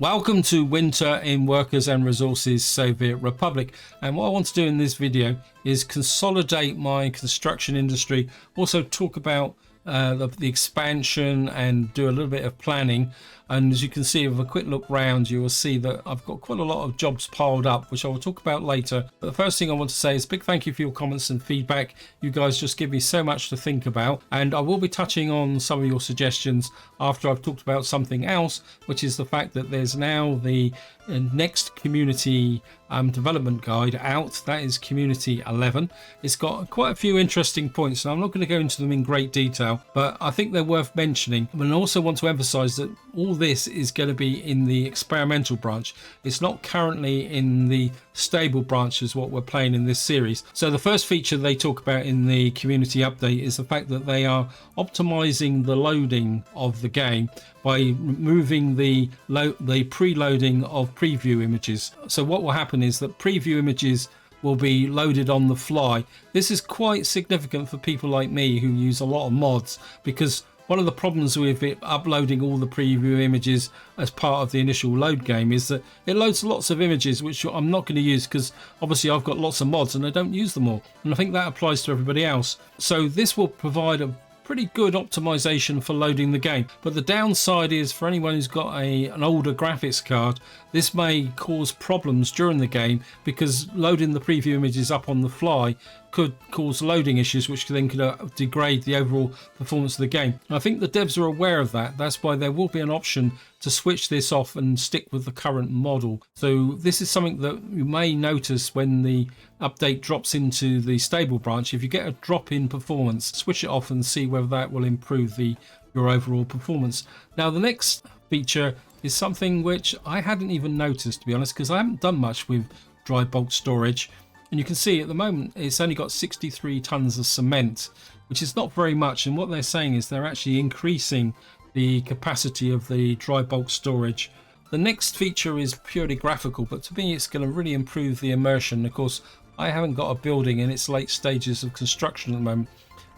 Welcome to Winter in Workers and Resources Soviet Republic, and what I want to do in this video is consolidate my construction industry, also talk about the expansion and do a little bit of planning. And as you can see, with a quick look round, you will see that I've got quite a lot of jobs piled up, which I will talk about later. But the first thing I want to say is a big thank you for your comments and feedback. You guys just give me so much to think about, and I will be touching on some of your suggestions after I've talked about something else, which is the fact that there's now the next community development guide out. That is community 11. It's got quite a few interesting points, and I'm not going to go into them in great detail, but I think they're worth mentioning. And I also want to emphasize that all this is going to be in the experimental branch. It's not currently in the stable branch as what we're playing in this series. So the first feature they talk about in the community update is the fact that they are optimizing the loading of the game by removing the preloading of preview images. So what will happen is that preview images will be loaded on the fly. This is quite significant for people like me who use a lot of mods, because one of the problems with it uploading all the preview images as part of the initial load game is that it loads lots of images which I'm not going to use, because obviously I've got lots of mods and I don't use them all, and I think that applies to everybody else. So this will provide a pretty good optimization for loading the game. But the downside is, for anyone who's got an older graphics card, this may cause problems during the game, because loading the preview images up on the fly could cause loading issues, which then could degrade the overall performance of the game. And I think the devs are aware of that. That's why there will be an option to switch this off and stick with the current model. So this is something that you may notice when the update drops into the stable branch. If you get a drop in performance, switch it off and see whether that will improve your overall performance. Now the next feature is something which I hadn't even noticed, to be honest, because I haven't done much with dry bulk storage. And you can see at the moment it's only got 63 tons of cement, which is not very much. And what they're saying is they're actually increasing the capacity of the dry bulk storage. The next feature is purely graphical, but to me it's going to really improve the immersion. Of course, I haven't got a building in its late stages of construction at the moment,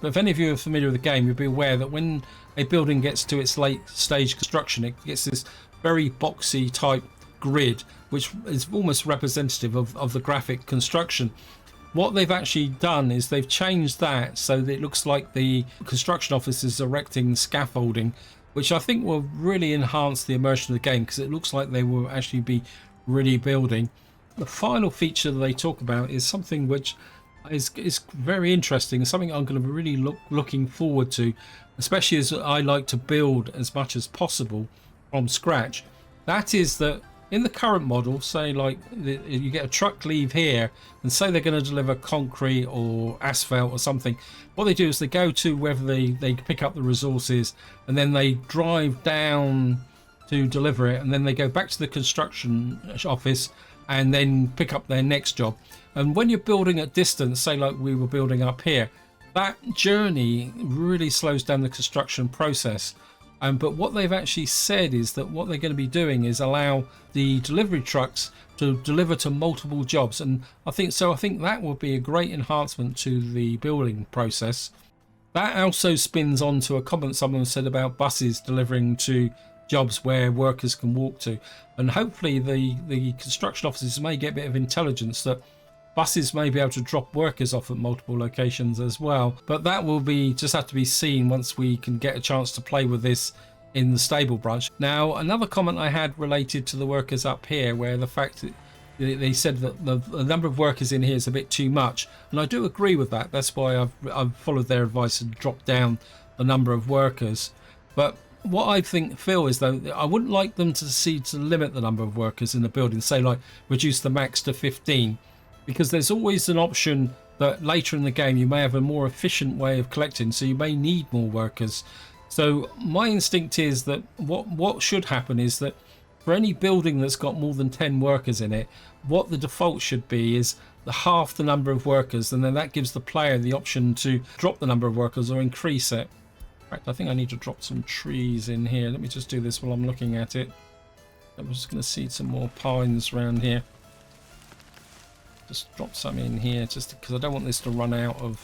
but if any of you are familiar with the game, you'll be aware that when a building gets to its late stage construction, it gets this very boxy type grid, which is almost representative of the graphic construction. What they've actually done is they've changed that so that it looks like the construction office is erecting scaffolding, which I think will really enhance the immersion of the game, because it looks like they will actually be really building. The final feature that they talk about is something which is very interesting, and something I'm going to be really looking forward to, especially as I like to build as much as possible from scratch. That is that in the current model, say like you get a truck leave here, and say they're going to deliver concrete or asphalt or something, what they do is they go to wherever they pick up the resources, and then they drive down to deliver it, and then they go back to the construction office and then pick up their next job. And when you're building at distance, say like we were building up here, that journey really slows down the construction process. But what they've actually said is that what they're going to be doing is allow the delivery trucks to deliver to multiple jobs. And I think that will be a great enhancement to the building process. That also spins on to a comment someone said about buses delivering to jobs where workers can walk to. And hopefully the construction offices may get a bit of intelligence that buses may be able to drop workers off at multiple locations as well, but that will just have to be seen once we can get a chance to play with this in the stable branch. Now, another comment I had related to the workers up here, where the fact that they said that the number of workers in here is a bit too much, and I do agree with that. That's why I've followed their advice and dropped down the number of workers. But what I feel is, though, I wouldn't like them to limit the number of workers in the building, say like reduce the max to 15. Because there's always an option that later in the game you may have a more efficient way of collecting, so you may need more workers. So my instinct is that what should happen is that for any building that's got more than 10 workers in it, what the default should be is half the number of workers, and then that gives the player the option to drop the number of workers or increase it. In fact, I think I need to drop some trees in here. Let me just do this while I'm looking at it. I'm just going to seed some more pines around here. Just drop some in here, just because I don't want this to run out of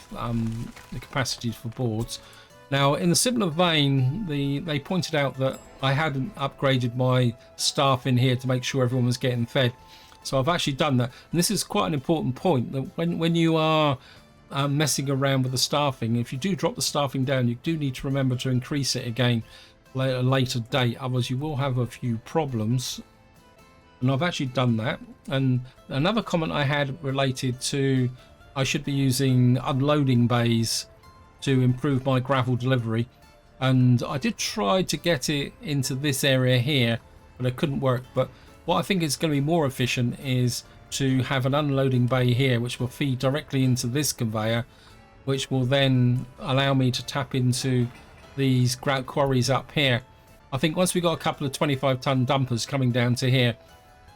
the capacity for boards. Now, in a similar vein, they pointed out that I hadn't upgraded my staff in here to make sure everyone was getting fed. So I've actually done that. And this is quite an important point, that when you are messing around with the staffing, if you do drop the staffing down, you do need to remember to increase it again at a later date. Otherwise, you will have a few problems. And I've actually done that. And another comment I had related to I should be using unloading bays to improve my gravel delivery, and I did try to get it into this area here, but it couldn't work. But what I think is going to be more efficient is to have an unloading bay here which will feed directly into this conveyor, which will then allow me to tap into these quarries up here. I think once we got a couple of 25-ton dumpers coming down to here,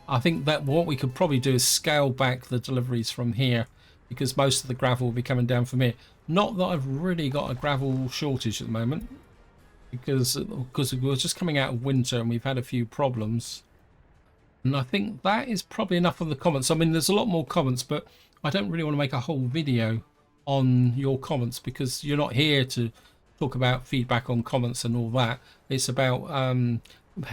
I think that what we could probably do is scale back the deliveries from here, because most of the gravel will be coming down from here. Not that I've really got a gravel shortage at the moment, because we're just coming out of winter and we've had a few problems. And I think that is probably enough of the comments. I mean, there's a lot more comments, but I don't really want to make a whole video on your comments, because you're not here to talk about feedback on comments and all that. It's about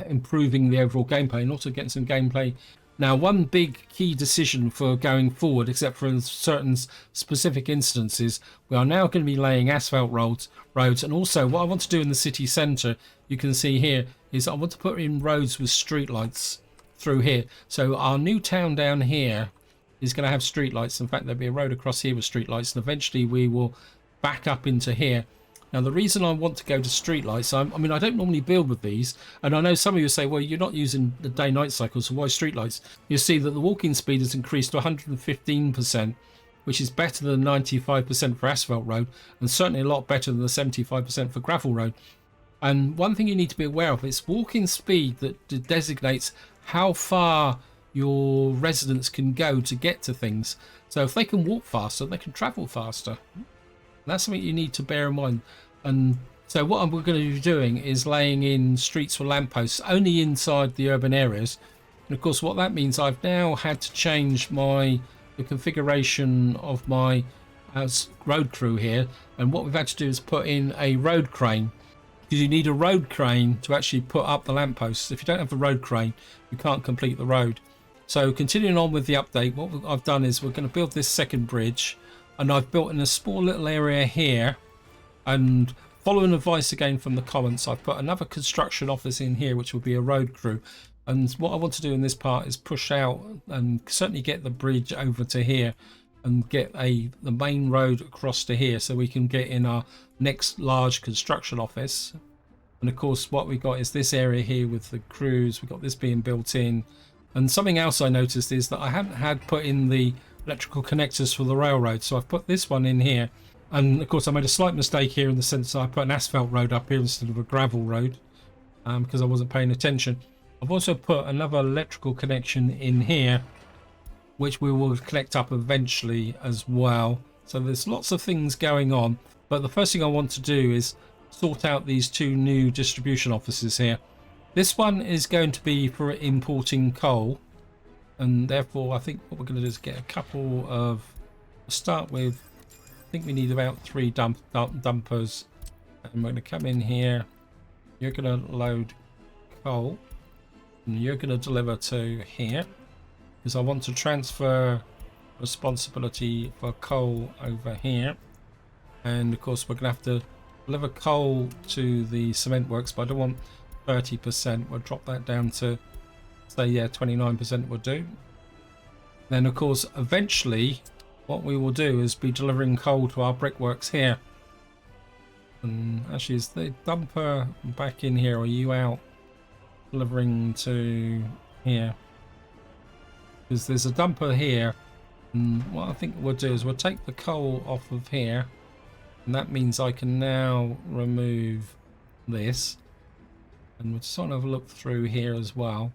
improving the overall gameplay and also getting some gameplay. Now, one big key decision for going forward, except for in certain specific instances, we are now going to be laying asphalt roads. And also what I want to do in the city centre, you can see here, is I want to put in roads with street lights through here. So our new town down here is going to have street lights. In fact, there'll be a road across here with street lights, and eventually we will back up into here. Now, the reason I want to go to streetlights, I mean, I don't normally build with these, and I know some of you say, well, you're not using the day-night cycle, so why streetlights? You see that the walking speed has increased to 115%, which is better than 95% for asphalt road, and certainly a lot better than the 75% for gravel road. And one thing you need to be aware of is walking speed that designates how far your residents can go to get to things. So if they can walk faster, they can travel faster. That's something you need to bear in mind. And so what we're going to be doing is laying in streets for lampposts only inside the urban areas. And of course, what that means, I've now had to change the configuration of my road crew here. And what we've had to do is put in a road crane, because you need a road crane to actually put up the lampposts. If you don't have the road crane, you can't complete the road. So continuing on with the update, what I've done is we're going to build this second bridge. And I've built in a small little area here, and following advice again from the comments, I've put another construction office in here, which will be a road crew. And what I want to do in this part is push out and certainly get the bridge over to here and get the main road across to here, so we can get in our next large construction office. And of course, what we've got is this area here with the crews. We've got this being built in. And something else I noticed is that I hadn't had put in the electrical connectors for the railroad, so I've put this one in here. And of course, I made a slight mistake here in the sense that I put an asphalt road up here instead of a gravel road, because I wasn't paying attention. I've also put another electrical connection in here, which we will connect up eventually as well. So there's lots of things going on, but the first thing I want to do is sort out these two new distribution offices here. This one is going to be for importing coal, and therefore I think what we're going to do is get a couple of, start with, I think we need about 3 dumpers, and we're going to come in here. You're going to load coal, and you're going to deliver to here, because I want to transfer responsibility for coal over here. And of course we're going to have to deliver coal to the cement works, but I don't want 30%. We'll drop that down to, say, yeah, 29% will do. Then of course eventually what we will do is be delivering coal to our brickworks here. And actually, is the dumper back in here, or are you out delivering to here? Because there's a dumper here, and what I think we'll do is we'll take the coal off of here, and that means I can now remove this. And we'll just sort of have a look through here as well.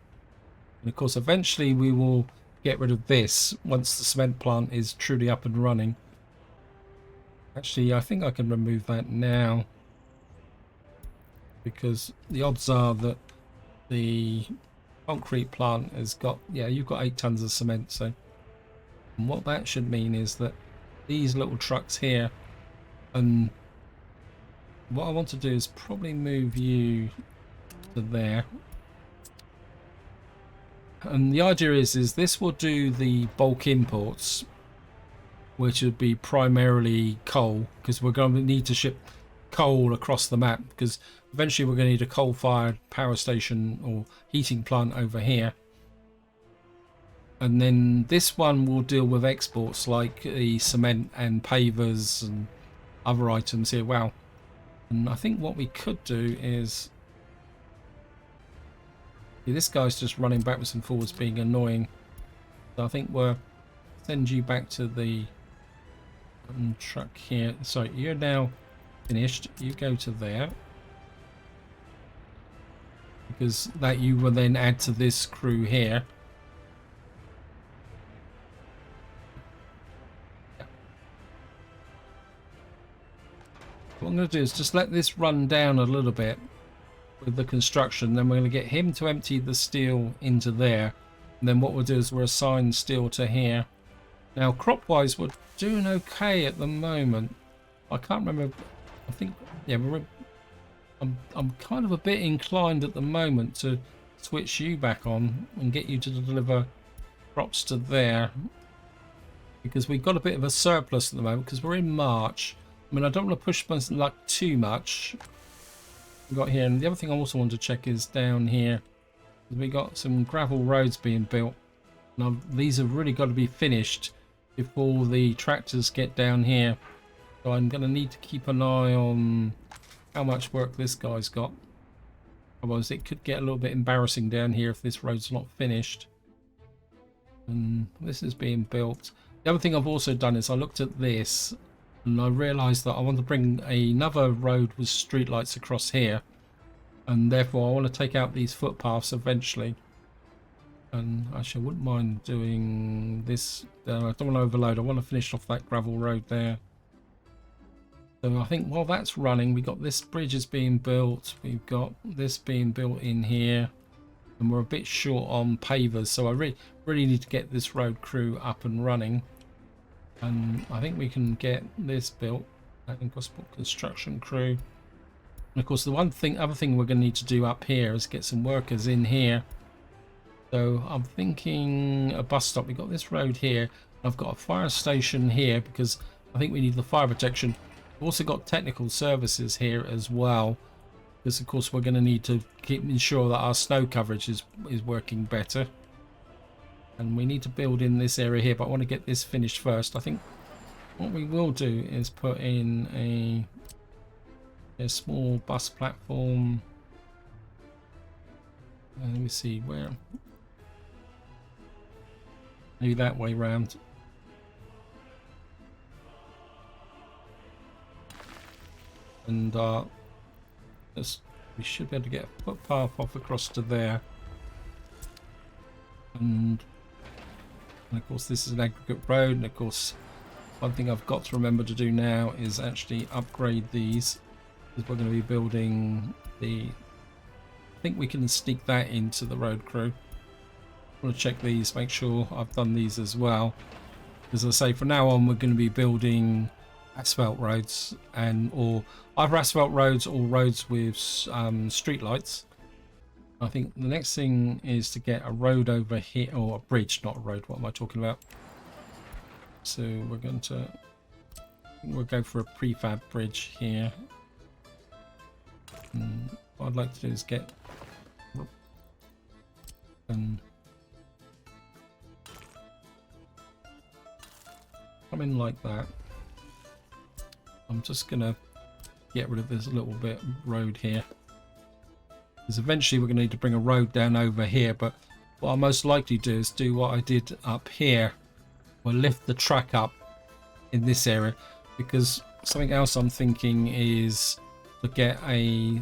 And of course eventually we will get rid of this once the cement plant is truly up and running. Actually, I think I can remove that now, because the odds are that the concrete plant has got, yeah, you've got 8 tons of cement. So and what that should mean is that these little trucks here, and What I want to do is probably move you to there. And the idea is this will do the bulk imports, which would be primarily coal, because we're going to need to ship coal across the map, because eventually we're going to need a coal-fired power station or heating plant over here. And then this one will deal with exports like the cement and pavers and other items here. Wow. And I think what we could do is... this guy's just running backwards and forwards being annoying. So I think we'll send you back to the truck here. So you're now finished. You go to there. Because that you will then add to this crew here. What I'm going to do is just let this run down a little bit with the construction. Then we're going to get him to empty the steel into there. And then what we'll do is we'll assign steel to here. Now, crop-wise, we're doing okay at the moment. I can't remember. I think, yeah, I'm kind of a bit inclined at the moment to switch you back on and get you to deliver crops to there. Because we've got a bit of a surplus at the moment because we're in March. I mean, I don't want to push my luck too much. We've got here, and the other thing I also want to check is down here. We got some gravel roads being built. Now, these have really got to be finished before the tractors get down here. So I'm going to need to keep an eye on how much work this guy's got. Otherwise, it could get a little bit embarrassing down here if this road's not finished. And this is being built. The other thing I've also done is I looked at this. And I realised that I want to bring another road with streetlights across here. And therefore I want to take out these footpaths eventually. And actually I wouldn't mind doing this. I don't want to overload. I want to finish off that gravel road there. So I think while that's running, we got this bridge is being built. We've got this being built in here. And we're a bit short on pavers. So I really need to get this road crew up and running. And I think we can get this built. And possible construction crew. And of course, the other thing we're going to need to do up here is get some workers in here. So I'm thinking a bus stop. We've got this road here. I've got a fire station here because I think we need the fire protection. We've also got technical services here as well. Because of course we're going to need to ensure that our snow coverage is working better. And we need to build in this area here, but I want to get this finished first. I think what we will do is put in a small bus platform. Let me see where. Maybe that way round. And we should be able to get a footpath off across to there. And of course this is an aggregate road, and of course one thing I've got to remember to do now is actually upgrade these, because we're going to be building the... I think we can sneak that into the road crew. I want to check these, make sure I've done these as well. As I say, from now on we're going to be building asphalt roads, or either asphalt roads or roads with street lights. I think the next thing is to get a road over here, or a bridge, not a road. What am I talking about? So we're going to, I think we'll go for a prefab bridge here. And what I'd like to do is get and come in like that. I'm just gonna get rid of this little bit of road here. Because eventually we're going to need to bring a road down over here, but what I'll most likely do is do what I did up here. We'll lift the truck up in this area, because something else I'm thinking is to get a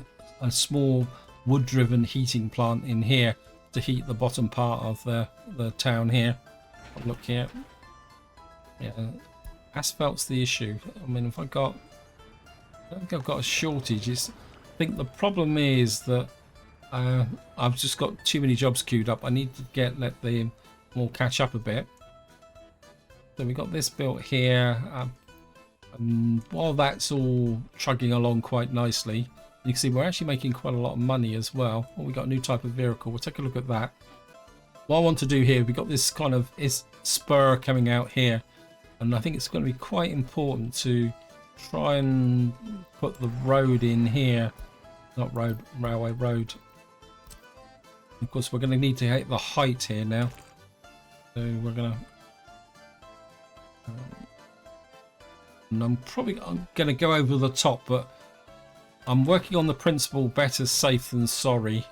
small wood-driven heating plant in here to heat the bottom part of the town here. Look here. Yeah, asphalt's the issue. I mean, if I don't think I've got a shortage. I think the problem is that I've just got too many jobs queued up. I need to let them all catch up a bit. So we got this built here. And while that's all chugging along quite nicely, you can see we're actually making quite a lot of money as well. Oh, we got a new type of vehicle. We'll take a look at that. What I want to do here, we've got this kind of spur coming out here, and I think it's going to be quite important to try and put the road in here. Not road, railway road. Of course, we're going to need to hit the height here now. So we're going to... and I'm probably going to go over the top, but I'm working on the principle better safe than sorry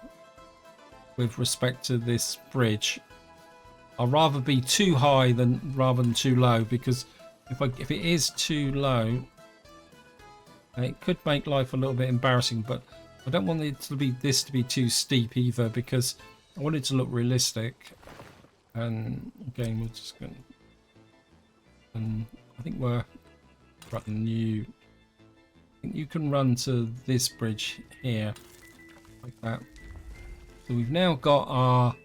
with respect to this bridge. I'd rather be too high rather than too low, because if it is too low, it could make life a little bit embarrassing. But I don't want it to be too steep either, because I want it to look realistic. And again, we're just going. And I think we're running you. I think you can run to this bridge here, like that. So we've now got our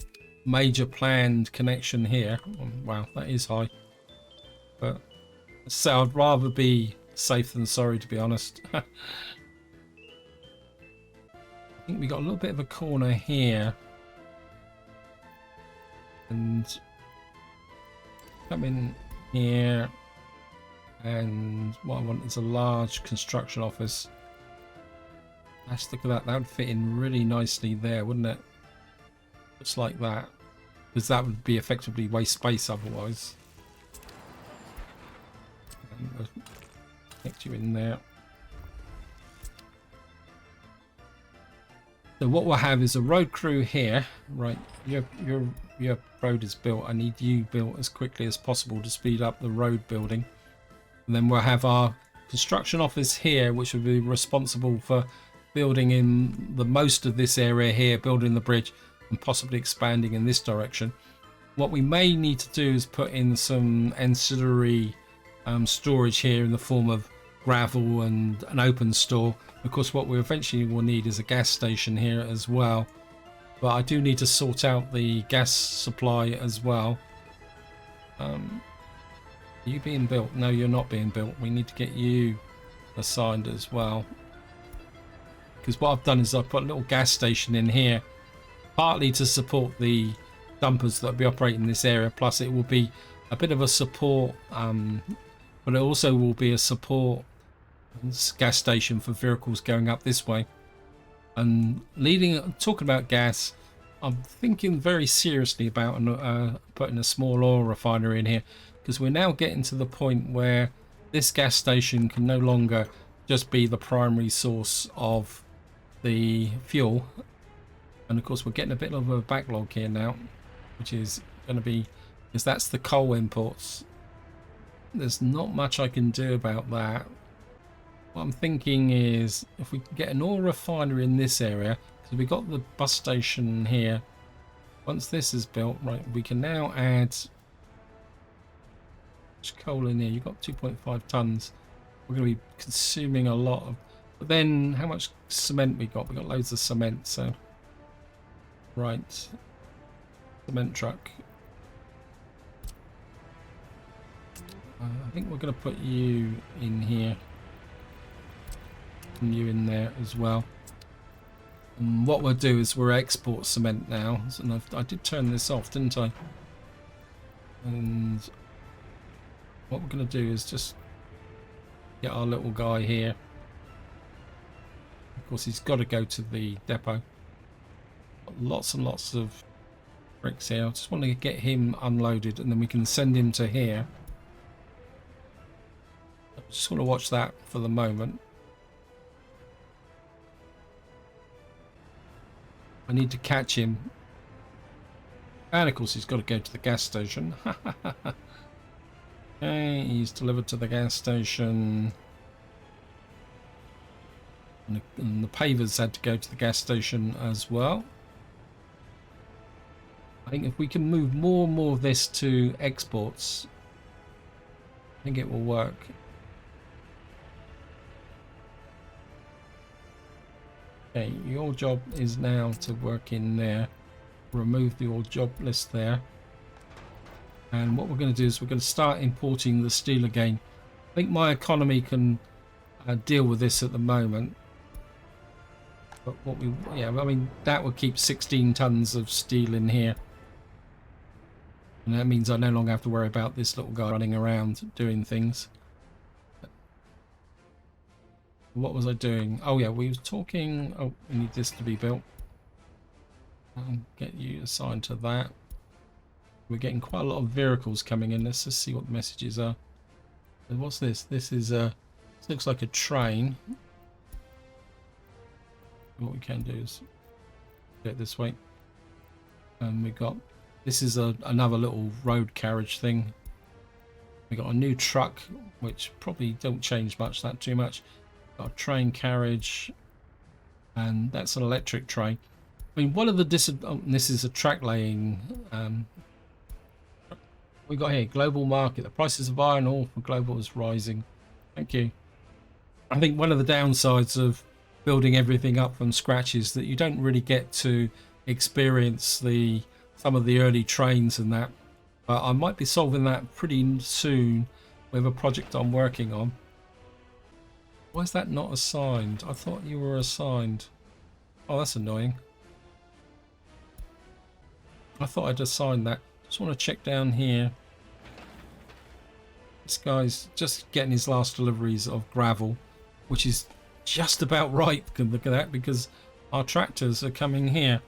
major planned connection here. Oh, wow, that is high. But so I'd rather be safe than sorry, to be honest. I think we got a little bit of a corner here, and come in here, and what I want is a large construction office. Let's look at that. That would fit in really nicely there, wouldn't it? Just like that, because that would be effectively waste space otherwise. And we'll connect you in there. So what we'll have is a road crew here, right? Your road is built. I need you built as quickly as possible to speed up the road building. And then we'll have our construction office here, which will be responsible for building in the most of this area here, building the bridge, and possibly expanding in this direction. What we may need to do is put in some ancillary storage here in the form of gravel and an open store. Of course, what we eventually will need is a gas station here as well, but I do need to sort out the gas supply as well. Are you being built? No, you're not being built. We need to get you assigned as well, because what I've done is I've put a little gas station in here, partly to support the dumpers that will be operating in this area, plus it will be a bit of a support, but it also will be a support gas station for vehicles going up this way. And talking about gas, I'm thinking very seriously about putting a small oil refinery in here, because we're now getting to the point where this gas station can no longer just be the primary source of the fuel. And of course we're getting a bit of a backlog here now, which is going to be, because that's the coal imports. There's not much I can do about that. What I'm thinking is, if we can get an oil refinery in this area, because we've got the bus station here. Once this is built, right, we can now add coal in here. You've got 2.5 tons. We're going to be consuming a lot of. But then, how much cement we got? We got loads of cement. So, right, cement truck. I think we're going to put you in here. And you in there as well. And what we'll do is we'll export cement now. And I did turn this off, didn't I? And what we're going to do is just get our little guy here. Of course, he's got to go to the depot. Got lots and lots of bricks here. I just want to get him unloaded, and then we can send him to here. I just want to watch that for the moment. I need to catch him. And of course he's got to go to the gas station. Okay, he's delivered to the gas station. And the pavers had to go to the gas station as well. I think if we can move more and more of this to exports, I think it will work. Okay, your job is now to work in there. Remove the old job list there. And what we're going to do is we're going to start importing the steel again. think my economy can deal with this at the moment. But what we, yeah, I mean, that would keep 16 tons of steel in here. And that means I no longer have to worry about this little guy running around doing things. What was I doing? Oh yeah, we was talking, oh, we need this to be built. I'll get you assigned to that. We're getting quite a lot of vehicles coming in. Let's just see what the messages are. And what's this? This is this looks like a train. What we can do is get it this way. And we got, this is another little road carriage thing. We got a new truck, which probably don't change much, that too much. Got a train carriage, and that's an electric train. I mean, one of the this is a track laying. We got here global market. The prices of iron ore for global is rising. Thank you. I think one of the downsides of building everything up from scratch is that you don't really get to experience some of the early trains and that. But I might be solving that pretty soon with a project I'm working on. Why is that not assigned? I thought you were assigned. Oh, that's annoying. I thought I'd assigned that. Just want to check down here. This guy's just getting his last deliveries of gravel, which is just about right. Look at that, because our tractors are coming here.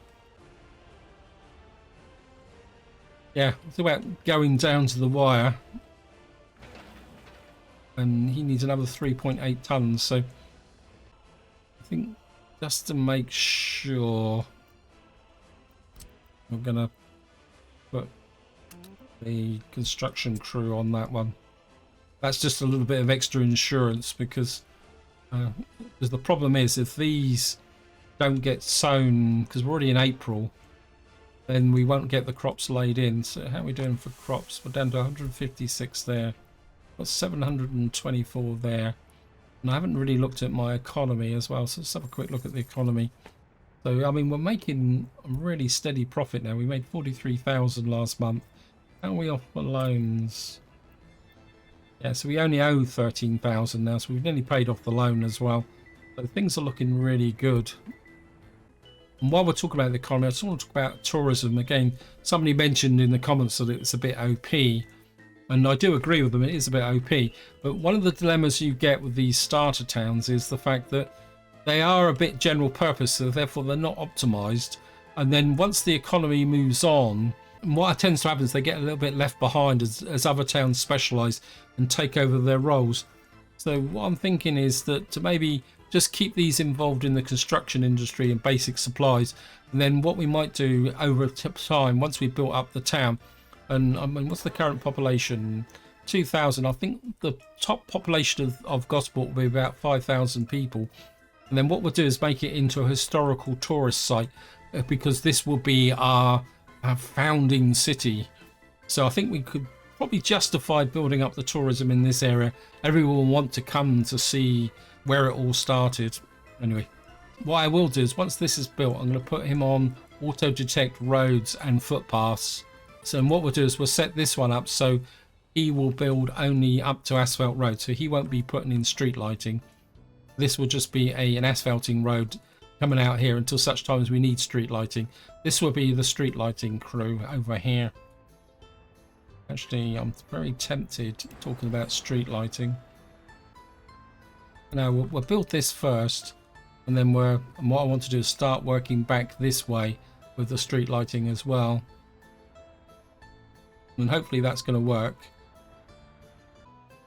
Yeah, it's about going down to the wire. And he needs another 3.8 tons, so I think just to make sure, we're gonna put the construction crew on that one. That's just a little bit of extra insurance, because the problem is, if these don't get sown, because we're already in April, then we won't get the crops laid in. So how are we doing for crops? We're down to 156 there. Got 724 there. And I haven't really looked at my economy as well, so let's have a quick look at the economy. So I mean, we're making a really steady profit now. We made 43,000 last month. How are we off for loans? Yeah, so we only owe 13,000 now, so we've nearly paid off the loan as well. So things are looking really good. And while we're talking about the economy, I just want to talk about tourism. Again, somebody mentioned in the comments that it's a bit OP. And I do agree with them, it is a bit OP. But one of the dilemmas you get with these starter towns is the fact that they are a bit general purpose, so therefore they're not optimized. And then once the economy moves on, what tends to happen is they get a little bit left behind as other towns specialize and take over their roles. So what I'm thinking is that to maybe just keep these involved in the construction industry and basic supplies. And then what we might do over time, once we've built up the town, and I mean, what's the current population? 2,000. I think the top population of Gosport will be about 5,000 people. And then what we'll do is make it into a historical tourist site, because this will be our founding city. So I think we could probably justify building up the tourism in this area. Everyone will want to come to see where it all started. Anyway, what I will do is once this is built, I'm going to put him on auto detect roads and footpaths. So what we'll do is we'll set this one up so he will build only up to asphalt road, so he won't be putting in street lighting. This will just be an asphalting road coming out here until such time as we need street lighting. This will be the street lighting crew over here. Actually, I'm very tempted talking about street lighting. Now we'll build this first, and then what I want to do is start working back this way with the street lighting as well. And hopefully that's going to work.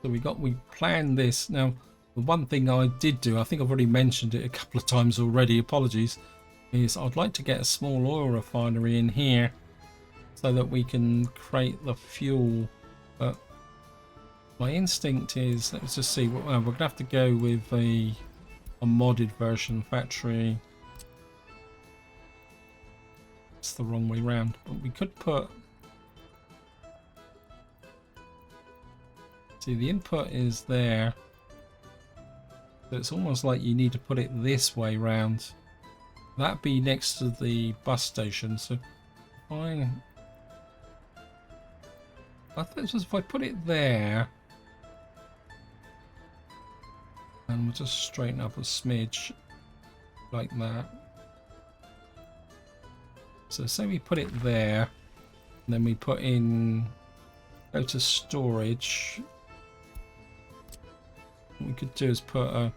So we planned this. Now the one thing I did do, I think I've already mentioned it a couple of times already, apologies, is I'd like to get a small oil refinery in here so that we can create the fuel. But my instinct is, let's just see, we're going to have to go with a modded version factory. It's the wrong way round, but we could put, see, the input is there, so it's almost like you need to put it this way round. That'd be next to the bus station. So I think if I put it there, And we'll just straighten up a smidge like that. So say we put it there, and then we put in, go to storage. What we could do is put a,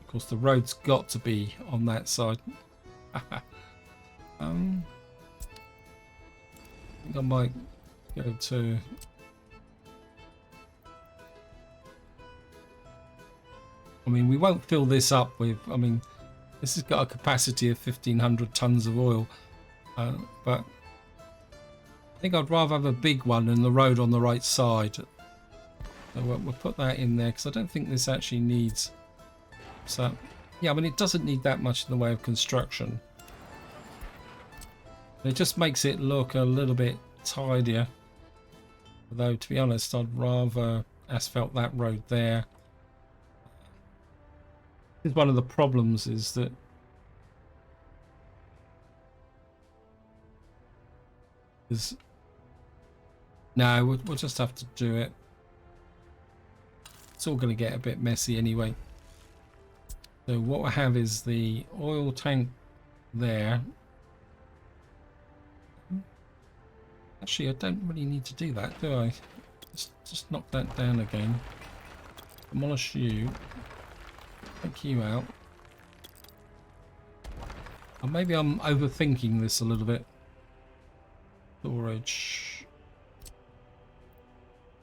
of course the road's got to be on that side. I think I might go to, I mean, we won't fill this up with, I mean, this has got a capacity of 1,500 tons of oil, but I think I'd rather have a big one and the road on the right side. So we'll put that in there because I don't think this actually needs, so yeah, I mean, it doesn't need that much in the way of construction. It just makes it look a little bit tidier. Although, to be honest, I'd rather asphalt that road there. This is one of the problems, is that no, we'll just have to do it. It's all going to get a bit messy anyway. So what I have is the oil tank there. Actually, I don't really need to do that, do I? Just knock that down again. Demolish you. Take you out. Or maybe I'm overthinking this a little bit. Storage.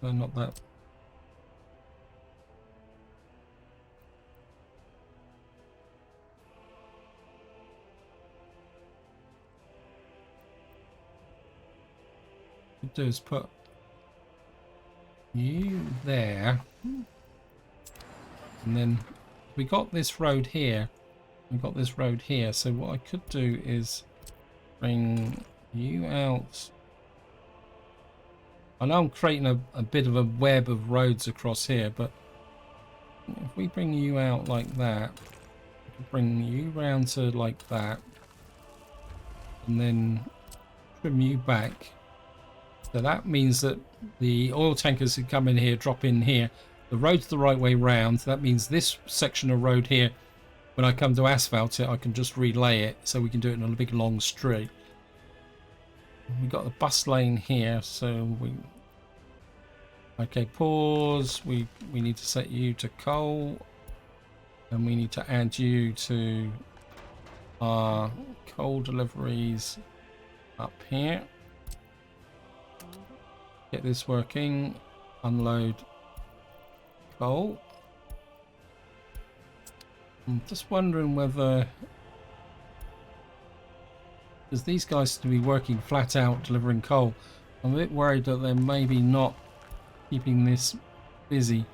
No, not that. What do is put you there, and then we got this road here. We got this road here. So what I could do is bring you out. I know I'm creating a bit of a web of roads across here, but if we bring you out like that, bring you round to like that, and then trim you back. So that means that the oil tankers can come in here, drop in here. The road's the right way round. That means this section of road here, when I come to asphalt it, I can just relay it, so we can do it in a big long straight. We've got the bus lane here, so we... Okay, pause. We need to set you to coal, and we need to add you to our coal deliveries up here. Get this working. Unload coal. I'm just wondering whether, because these guys seem to be working flat out delivering coal, I'm a bit worried that they're maybe not keeping this busy.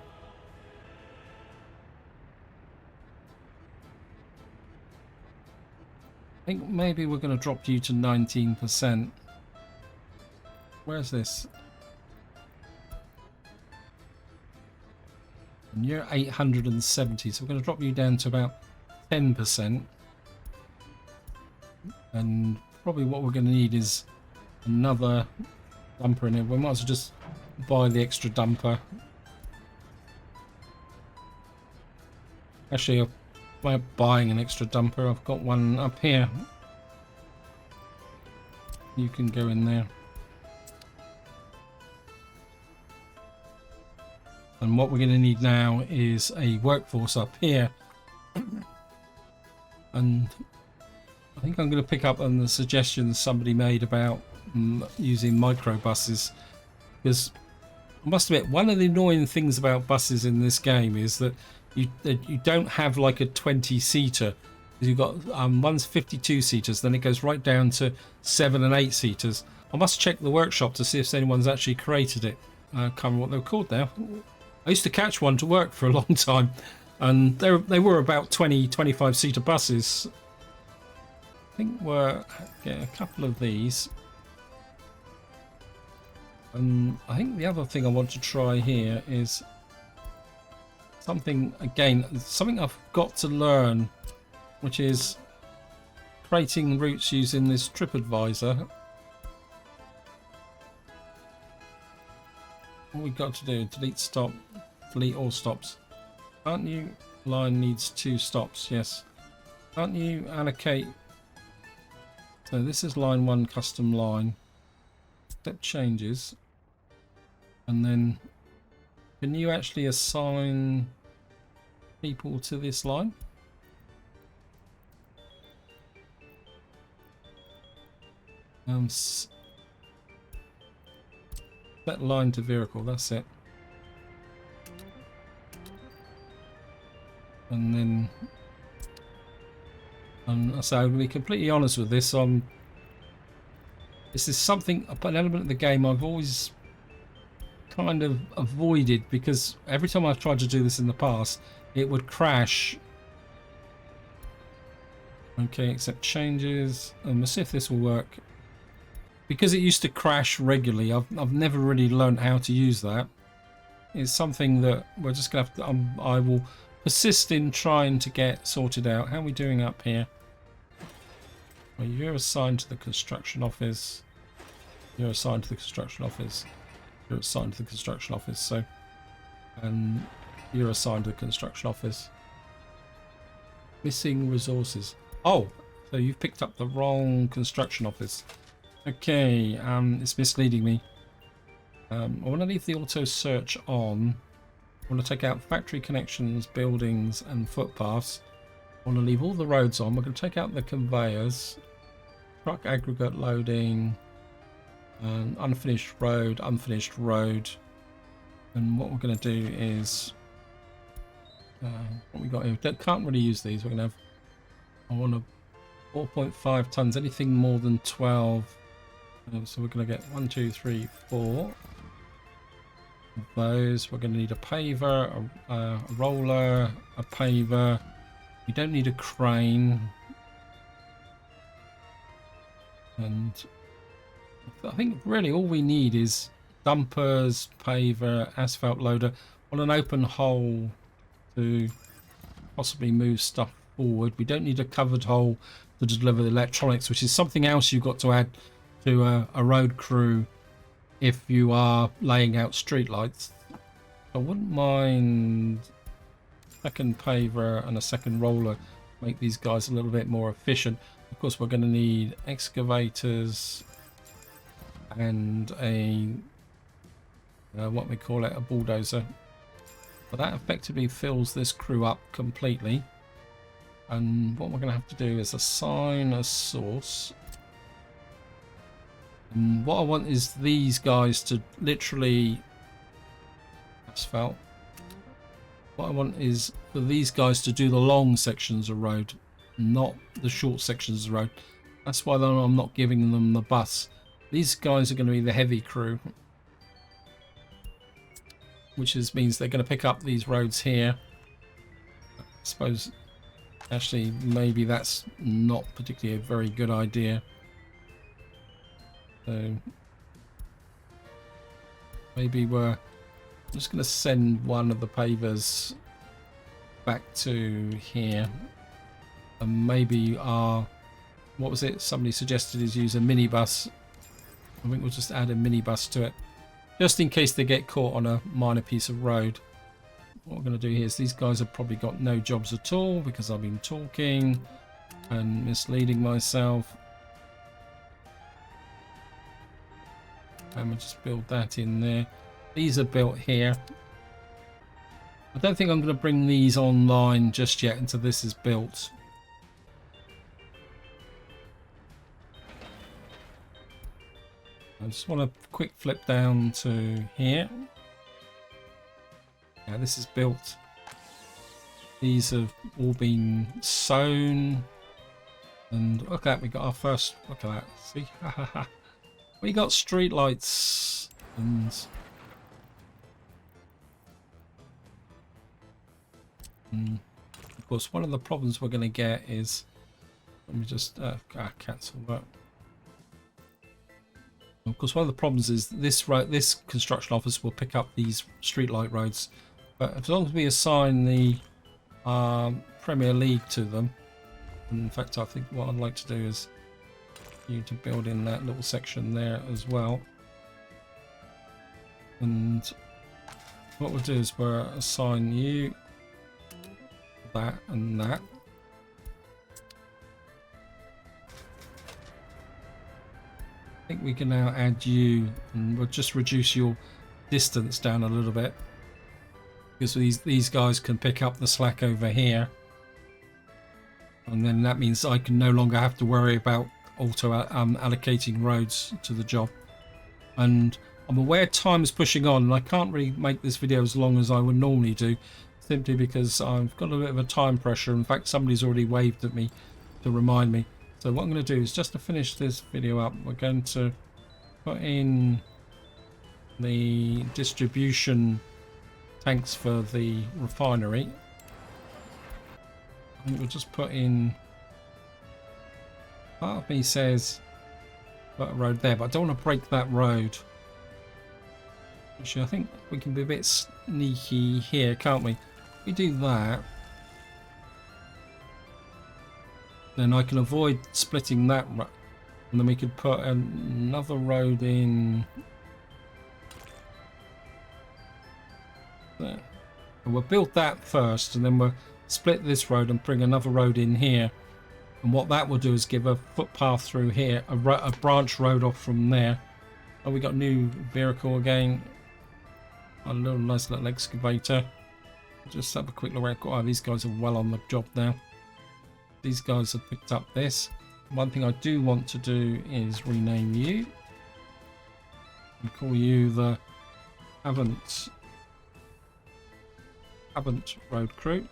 I think maybe we're going to drop you to 19%. Where's this? And you're 870, so we're going to drop you down to about 10%. And probably what we're going to need is another dumper in here. We might as well just buy the extra dumper. Actually, I'm buying an extra dumper. I've got one up here. You can go in there. And what we're going to need now is a workforce up here. And I think I'm going to pick up on the suggestions somebody made about using microbuses, because I must admit, one of the annoying things about buses in this game is that you don't have like a 20-seater. You've got one's 52-seaters, then it goes right down to 7 and 8-seaters. I must check the workshop to see if anyone's actually created it. I can't remember what they're called now. I used to catch one to work for a long time, and they were about 25-seater buses. I think we're getting a couple of these. And I think the other thing I want to try here is something, again, something I've got to learn, which is creating routes using this TripAdvisor. What we got to do? Delete stop. Delete all stops. Aren't you? Line needs 2 stops. Yes. Can't you allocate? So this is line 1 custom line. Step changes. And then can you actually assign people to this line? Set line to vehicle, that's it. And then so to be completely honest with this, this is something, an element of the game I've always kind of avoided, because every time I've tried to do this in the past it would crash. Okay, accept changes, and we'll see if this will work. Because it used to crash regularly, I've never really learned how to use that. It's something that we're just gonna have to, I will persist in trying to get sorted out. How are we doing up here? Well, you're assigned to the construction office. You're assigned to the construction office. You're assigned to the construction office. So, and you're assigned to the construction office. Missing resources. Oh, so you've picked up the wrong construction office. Okay, it's misleading me. I want to leave the auto search on. I want to take out factory connections, buildings, and footpaths. I want to leave all the roads on. We're going to take out the conveyors, truck aggregate loading, unfinished road, unfinished road. And what we're going to do is, what we got here? Can't really use these. We're going to have, I want to 4.5 tons, anything more than 12. So we're going to get 1, 2, 3, 4 of those. We're going to need a paver, a roller, a paver. We don't need a crane. And I think really all we need is dumpers, paver, asphalt loader on an open hole to possibly move stuff forward. We don't need a covered hole to deliver the electronics, which is something else you've got to add to a road crew if you are laying out street lights. I wouldn't mind second paver and a second roller, make these guys a little bit more efficient. Of course, we're going to need excavators and a what we call it, a bulldozer. But that effectively fills this crew up completely. And what we're going to have to do is assign a source. And what I want is these guys to literally asphalt. What I want is for these guys to do the long sections of road, not the short sections of road. That's why I'm not giving them the bus. These guys are going to be the heavy crew, which means they're going to pick up these roads here. I suppose actually maybe that's not particularly a very good idea. So maybe we're just going to send one of the pavers back to here, and maybe what was it somebody suggested is use a minibus. I think we'll just add a minibus to it just in case they get caught on a minor piece of road. What we're going to do here is these guys have probably got no jobs at all because I've been talking and misleading myself. And we'll just build that in there. These are built here. I don't think I'm going to bring these online just yet until this is built. I just want to quick flip down to here. Yeah, this is built. These have all been sewn. And look at that, we got our first, look at that, see? We got street lights and of course one of the problems we're going to get is, let me just cancel that. Of course one of the problems is this construction office will pick up these street light roads, but as long as we assign the Premier League to them, and in fact I think what I'd like to do is you to build in that little section there as well. And what we'll do is we'll assign you that and that. I think we can now add you, and we'll just reduce your distance down a little bit, because these guys can pick up the slack over here, and then that means I can no longer have to worry about auto allocating roads to the job. And I'm aware time is pushing on, and I can't really make this video as long as I would normally do, simply because I've got a bit of a time pressure. In fact, somebody's already waved at me to remind me. So what I'm going to do is, just to finish this video up, we're going to put in the distribution tanks for the refinery. And we'll just put in, part of me says put a road there, but I don't want to break that road. Actually, I think we can be a bit sneaky here, can't we? If we do that, then I can avoid splitting that, and then we could put another road in there. And we'll build that first, and then we'll split this road and bring another road in here. And what that will do is give a footpath through here, a branch road off from there. Oh, we got a new vehicle again. A little nice little excavator. Just have a quick look around. Oh, these guys are well on the job now. These guys have picked up this. One thing I do want to do is rename you and call you the Haven't Road Crew,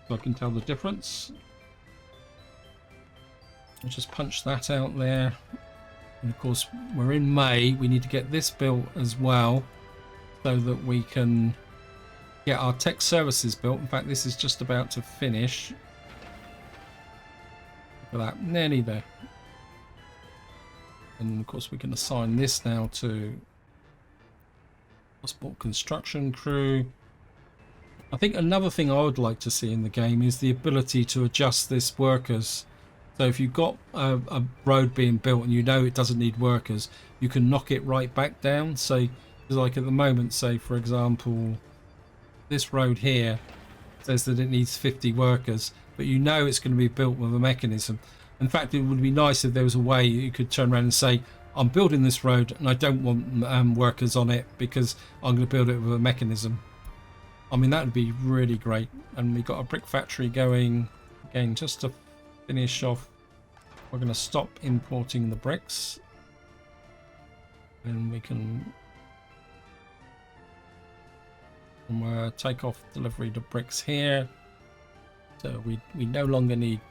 so I can tell the difference. I'll just punch that out there. And of course, we're in May. We need to get this built as well, so that we can get our tech services built. In fact, this is just about to finish. Look at that, nearly there. And of course, we can assign this now to Passport Construction Crew. I think another thing I would like to see in the game is the ability to adjust this workers. So if you've got a road being built and you know it doesn't need workers, you can knock it right back down. So like at the moment, say for example, this road here says that it needs 50 workers, but you know it's going to be built with a mechanism. In fact, it would be nice if there was a way you could turn around and say, I'm building this road and I don't want workers on it because I'm going to build it with a mechanism. I mean, that would be really great. And we've got a brick factory going. Again, just to finish off, we're going to stop importing the bricks. And we can take off delivery to bricks here. So we no longer need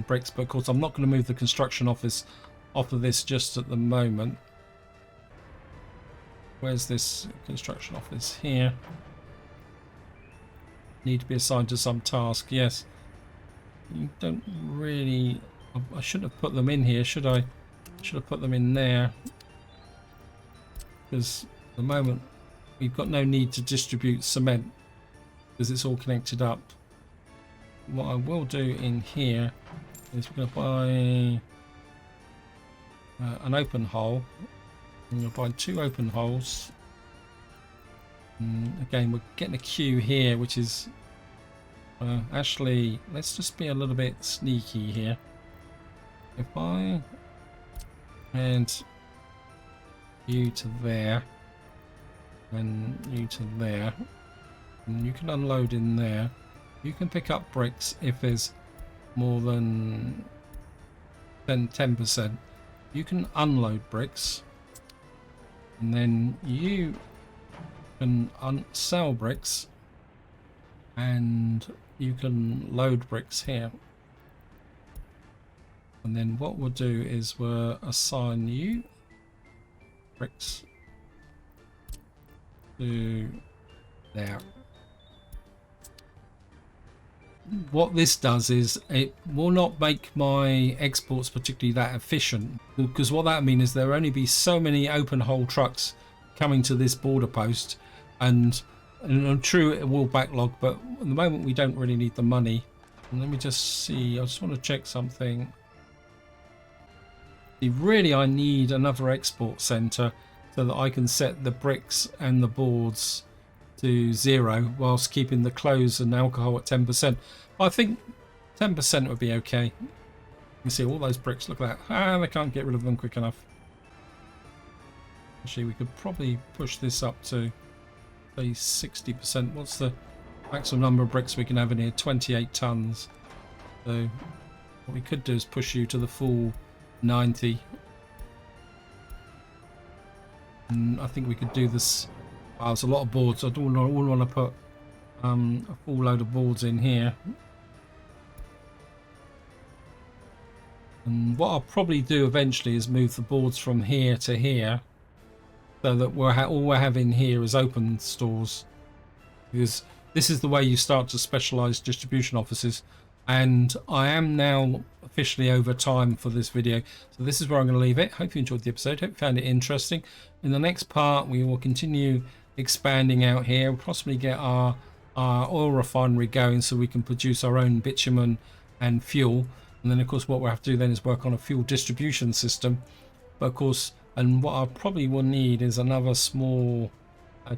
bricks, but of course I'm not going to move the construction office off of this just at the moment. Where's this construction office? Here. Need to be assigned to some task. Yes. You don't really... I shouldn't have put them in here, should I? Should have put them in there. Because at the moment we've got no need to distribute cement because it's all connected up. What I will do in here is we're going to buy an open hole. I'm going to buy 2 open holes. And again, we're getting a queue here, which is actually, let's just be a little bit sneaky here. If I add you to there and you to there, and you can unload in there. You can pick up bricks if there's more than 10%. You can unload bricks, and then you can sell bricks, and you can load bricks here. And then what we'll do is we'll assign you bricks to there. What this does is it will not make my exports particularly that efficient, because what that means is there will only be so many open hole trucks coming to this border post, and true, it will backlog, but at the moment we don't really need the money. And let me just see, I just want to check something. Really, I need another export center so that I can set the bricks and the boards to 0 whilst keeping the clothes and alcohol at 10%. I think 10% would be okay. You can see all those bricks, look at that. They can't get rid of them quick enough. Actually, we could probably push this up to, say, 60%. What's the maximum number of bricks we can have in here? 28 tons. So what we could do is push you to the full 90. And I think we could do this. Wow, it's a lot of boards. I don't want to put a full load of boards in here. And what I'll probably do eventually is move the boards from here to here, so that all we're having here is open stores, because this is the way you start to specialize distribution offices. And I am now officially over time for this video, so this is where I'm going to leave it. Hope you enjoyed the episode. Hope you found it interesting. In the next part, we will continue expanding out here. We'll possibly get our oil refinery going so we can produce our own bitumen and fuel. And then, of course, what we'll have to do then is work on a fuel distribution system. But of course, and what I probably will need is another small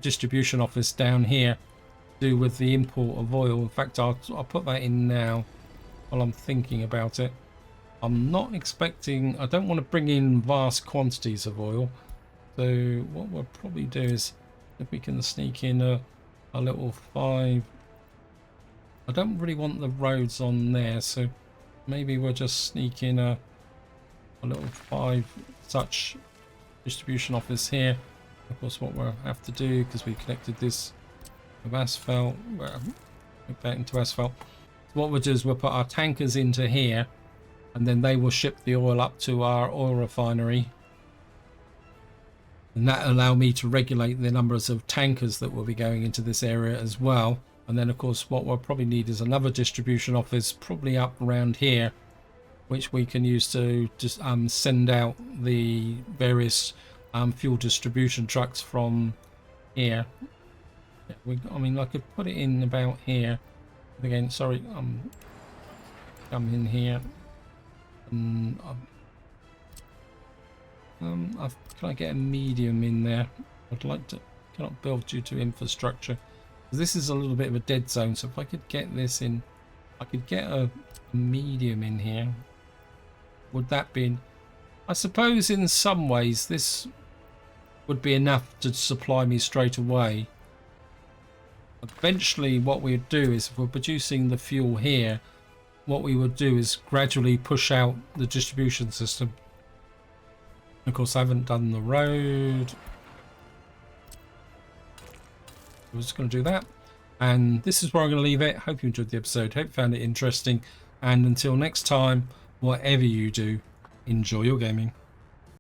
distribution office down here to do with the import of oil. In fact, I'll put that in now while I'm thinking about it. I'm not expecting, I don't want to bring in vast quantities of oil. So what we'll probably do is, if we can sneak in a little 5. I don't really want the roads on there, so maybe we'll just sneak in a little 5 such distribution office here. Of course, what we'll have to do, because we connected this with asphalt, make that into asphalt. So what we'll do is we'll put our tankers into here, and then they will ship the oil up to our oil refinery. And that will allow me to regulate the numbers of tankers that will be going into this area as well. And then, of course, what we'll probably need is another distribution office, probably up around here, which we can use to just send out the various fuel distribution trucks from here. Yeah, I mean, I could put it in about here. Again, sorry, come in here. And can I get a medium in there? I'd like to. Cannot build due to infrastructure. This is a little bit of a dead zone, so if I could get this in, I could get a medium in here. Would that be, I suppose in some ways this would be enough to supply me straight away. Eventually what we'd do is, if we're producing the fuel here, what we would do is gradually push out the distribution system. Of course, I haven't done the road. We're just going to do that. And this is where I'm going to leave it. Hope you enjoyed the episode. Hope you found it interesting. And until next time, whatever you do, enjoy your gaming.